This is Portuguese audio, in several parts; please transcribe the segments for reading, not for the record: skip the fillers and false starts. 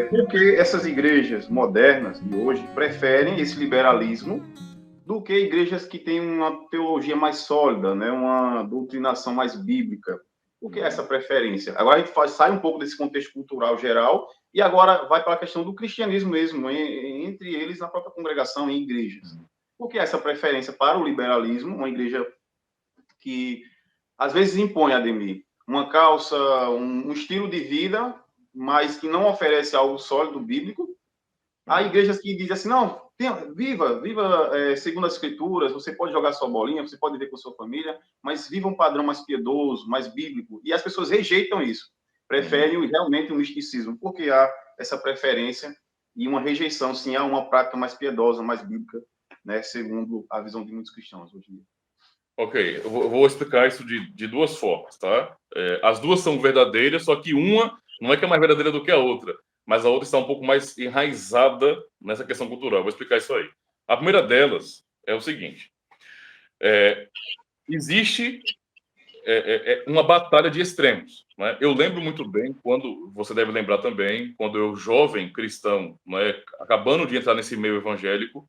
Por que essas igrejas modernas de hoje preferem esse liberalismo do que igrejas que têm uma teologia mais sólida, né? Uma doutrinação mais bíblica? Por que essa preferência? Agora a gente sai um pouco desse contexto cultural geral e agora vai para a questão do cristianismo mesmo, entre eles na própria congregação, em igrejas. Por que essa preferência para o liberalismo, uma igreja que às vezes impõe, Ademir, uma calça, um estilo de vida, mas que não oferece algo sólido bíblico? Há igrejas que dizem assim, não, viva segundo as escrituras, você pode jogar sua bolinha, você pode viver com sua família, mas viva um padrão mais piedoso, mais bíblico. E as pessoas rejeitam isso, preferem realmente o misticismo, porque há essa preferência e uma rejeição, sim, a uma prática mais piedosa, mais bíblica, né, segundo a visão de muitos cristãos hoje em dia. Ok, eu vou explicar isso de duas formas, tá? As duas são verdadeiras, só que uma não é que é mais verdadeira do que a outra, mas a outra está um pouco mais enraizada nessa questão cultural. Vou explicar isso aí. A primeira delas é o seguinte: existe uma batalha de extremos, né? Eu lembro muito bem, quando você deve lembrar também, quando eu, jovem cristão, né, acabando de entrar nesse meio evangélico,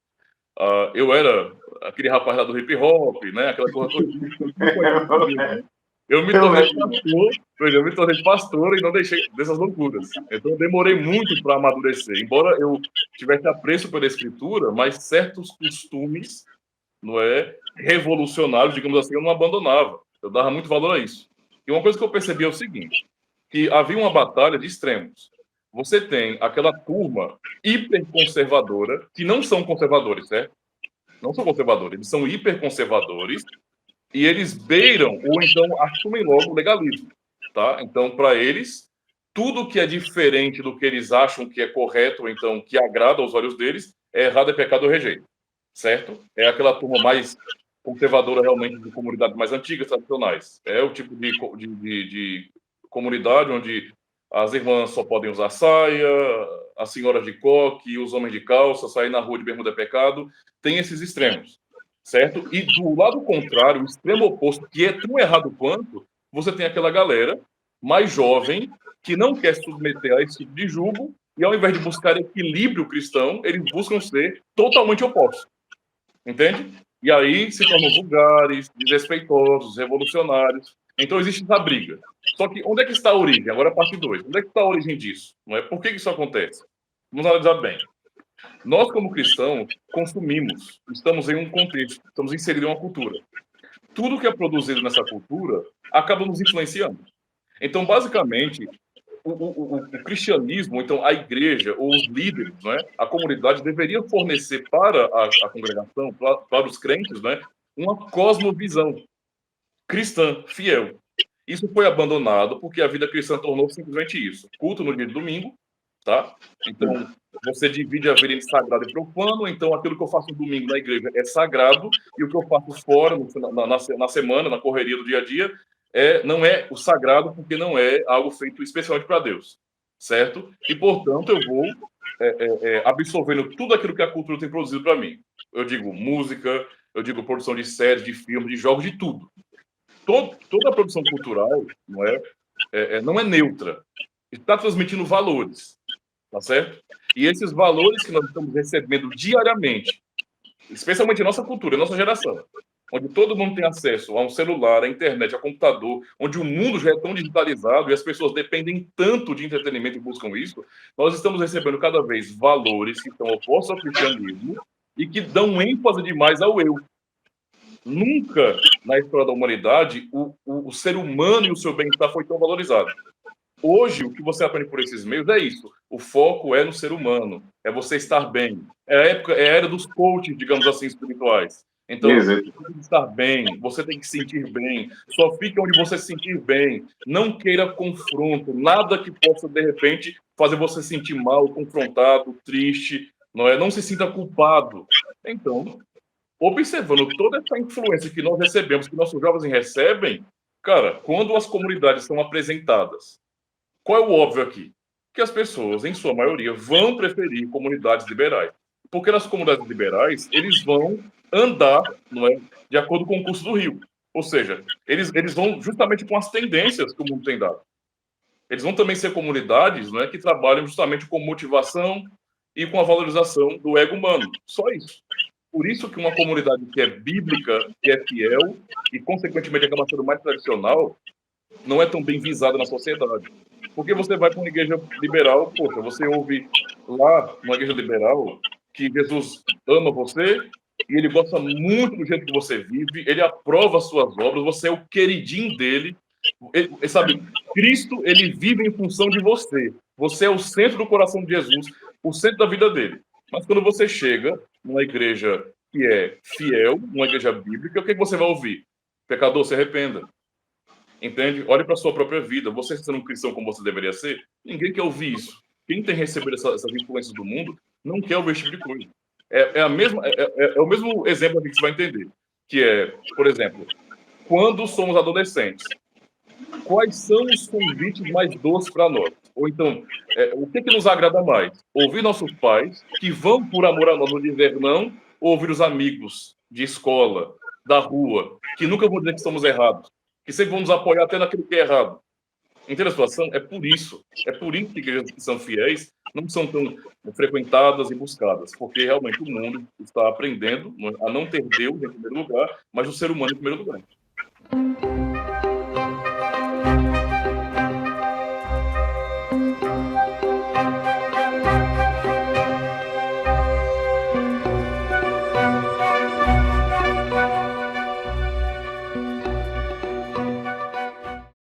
eu era aquele rapaz lá do hip hop, né? Aquela coisa toda. Eu me tornei pastor e não deixei dessas loucuras. Então eu demorei muito para amadurecer. Embora eu tivesse apreço pela escritura, mas certos costumes, não é, revolucionários, digamos assim, eu não abandonava. Eu dava muito valor a isso. E uma coisa que eu percebi é o seguinte, que havia uma batalha de extremos. Você tem aquela turma hiperconservadora, que não são conservadores, certo? Não são conservadores, eles são hiperconservadores, e eles beiram, ou então assumem logo o legalismo, tá? Então, para eles, tudo que é diferente do que eles acham que é correto, ou então que agrada aos olhos deles, é errado, é pecado ou rejeito, certo? É aquela turma mais conservadora, realmente, de comunidades mais antigas, tradicionais. É o tipo de comunidade onde as irmãs só podem usar saia, as senhoras de coque, os homens de calça, sair na rua de bermuda é pecado. Tem esses extremos, certo? E do lado contrário, o extremo oposto, que é tão errado quanto, você tem aquela galera mais jovem que não quer se submeter a esse tipo de julgo e, ao invés de buscar equilíbrio cristão, eles buscam ser totalmente opostos. Entende? E aí se tornam vulgares, desrespeitosos, revolucionários. Então existe essa briga. Só que onde é que está a origem? Agora a parte 2. Onde é que está a origem disso? Não é? Por que isso acontece? Vamos analisar bem. Nós, como cristãos, consumimos, estamos em um contexto, estamos inseridos em uma cultura. Tudo que é produzido nessa cultura acaba nos influenciando. Então, basicamente, o cristianismo, então a igreja, ou os líderes, né, a comunidade deveria fornecer para a congregação, para os crentes, né, uma cosmovisão cristã, fiel. Isso foi abandonado porque a vida cristã tornou simplesmente isso. Culto no dia de domingo, tá? Então, você divide a vida em sagrado e profano, então aquilo que eu faço no domingo na igreja é sagrado, e o que eu faço fora, na semana, na correria do dia a dia, não é o sagrado, porque não é algo feito especialmente para Deus, certo? E, portanto, eu vou absorvendo tudo aquilo que a cultura tem produzido para mim. Eu digo música, eu digo produção de séries, de filmes, de jogos, de tudo. Toda a produção cultural não é neutra. Está transmitindo valores, tá certo? E esses valores que nós estamos recebendo diariamente, especialmente a nossa cultura, a nossa geração, onde todo mundo tem acesso a um celular, à internet, a computador, onde o mundo já é tão digitalizado e as pessoas dependem tanto de entretenimento e buscam isso, nós estamos recebendo cada vez valores que estão opostos ao cristianismo e que dão ênfase demais ao eu. Nunca na história da humanidade o ser humano e o seu bem-estar foi tão valorizado. Hoje, o que você aprende por esses meios é isso. O foco é no ser humano, é você estar bem. É a era dos coaches, digamos assim, espirituais. Então, você tem que estar bem, você tem que se sentir bem. Só fique onde você se sentir bem. Não queira confronto, nada que possa, de repente, fazer você se sentir mal, confrontado, triste. Não se sinta culpado. Então, observando toda essa influência que nós recebemos, que nossos jovens recebem, cara, quando as comunidades são apresentadas, qual é o óbvio aqui? Que as pessoas, em sua maioria, vão preferir comunidades liberais. Porque nas comunidades liberais, eles vão andar, de acordo com o curso do rio. Ou seja, eles vão justamente com as tendências que o mundo tem dado. eles vão também ser comunidades, né, que trabalham justamente com motivação e com a valorização do ego humano. Só isso. Por isso que uma comunidade que é bíblica, que é fiel e, consequentemente, acaba sendo mais tradicional, não é tão bem visada na sociedade. Porque você vai para uma igreja liberal, poxa, você ouve lá, numa igreja liberal, que Jesus ama você e ele gosta muito do jeito que você vive, ele aprova as suas obras, você é o queridinho dele. Ele, sabe, Cristo, ele vive em função de você. Você é o centro do coração de Jesus, o centro da vida dele. Mas quando você chega numa igreja que é fiel, uma igreja bíblica, o que você vai ouvir? Pecador, se arrependa. Entende? Olhe para a sua própria vida. Você sendo um cristão como você deveria ser, ninguém quer ouvir isso. Quem tem recebido essas influências do mundo não quer ouvir esse tipo de coisa. É o mesmo exemplo aqui que você vai entender. Que é, por exemplo, quando somos adolescentes, quais são os convites mais doces para nós? Ou então, o que nos agrada mais? Ouvir nossos pais, que vão por amor a nós não dizer não, ou ouvir os amigos de escola, da rua, que nunca vão dizer que estamos errados, que sempre vão nos apoiar até naquilo que é errado. Entende a situação? É por isso que igrejas que são fiéis não são tão frequentadas e buscadas, porque realmente o mundo está aprendendo a não ter Deus em primeiro lugar, mas o ser humano em primeiro lugar.